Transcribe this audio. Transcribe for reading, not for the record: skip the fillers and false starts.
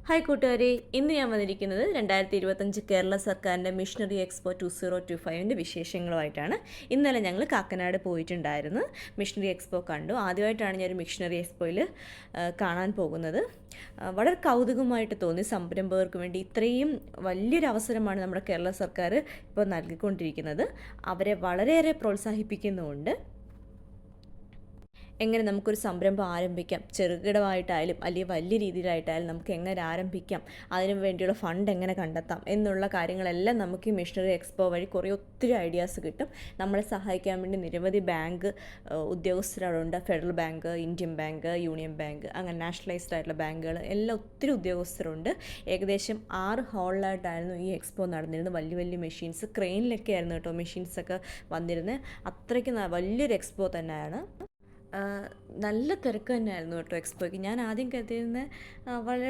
Hi കൂട്ടുകാരെ, ഇന്ന് ഞാൻ വന്നിരിക്കുന്നത് 2025 കേരള സർക്കാരിൻ്റെ മിഷണറി എക്സ്പോ 2025ൻ്റെ വിശേഷങ്ങളുമായിട്ടാണ്. ഇന്നലെ ഞങ്ങൾ കാക്കനാട് പോയിട്ടുണ്ടായിരുന്നു. മിഷണറി എക്സ്പോ കണ്ടു. ആദ്യമായിട്ടാണ് ഞാനൊരു മിഷണറി എക്സ്പോയിൽ കാണാൻ പോകുന്നത്. വളരെ കൗതുകമായിട്ട് തോന്നി. സംരംഭകർക്ക് വേണ്ടി ഇത്രയും വലിയൊരു അവസരമാണ് നമ്മുടെ കേരള സർക്കാർ ഇപ്പോൾ നൽകിക്കൊണ്ടിരിക്കുന്നത്. അവരെ വളരെയേറെ പ്രോത്സാഹിപ്പിക്കുന്നുമുണ്ട്. എങ്ങനെ നമുക്കൊരു സംരംഭം ആരംഭിക്കാം, ചെറുകിടമായിട്ടായാലും അല്ലെങ്കിൽ വലിയ രീതിയിലായിട്ടായാലും നമുക്ക് എങ്ങനെ ആരംഭിക്കാം, അതിനു വേണ്ടിയുള്ള ഫണ്ട് എങ്ങനെ കണ്ടെത്താം എന്നുള്ള കാര്യങ്ങളെല്ലാം നമുക്ക് ഈ മിഷണറി എക്സ്പോ വഴി ഒത്തിരി ഐഡിയാസ് കിട്ടും. നമ്മളെ സഹായിക്കാൻ വേണ്ടി നിരവധി ബാങ്ക് ഉദ്യോഗസ്ഥരുണ്ട്. Federal Bank, Indian Bank, Union Bank, അങ്ങനെ നാഷണലൈസ്ഡ് ആയിട്ടുള്ള ബാങ്കുകൾ എല്ലാം ഒത്തിരി ഉദ്യോഗസ്ഥരുണ്ട്. ഏകദേശം 6 ഹാളിലായിട്ടായിരുന്നു ഈ എക്സ്പോ നടന്നിരുന്നത്. വലിയ വലിയ മെഷീൻസ്, ക്രെയിനിലൊക്കെ ആയിരുന്നു കേട്ടോ മെഷീൻസൊക്കെ വന്നിരുന്നത്. അത്രയ്ക്ക് വലിയൊരു എക്സ്പോ തന്നെയാണ്. നല്ല തിരക്ക് തന്നെയായിരുന്നു കേട്ടോ എക്സ്പോയ്ക്ക്. ഞാൻ ആദ്യം കരുതിയിരുന്നത് വളരെ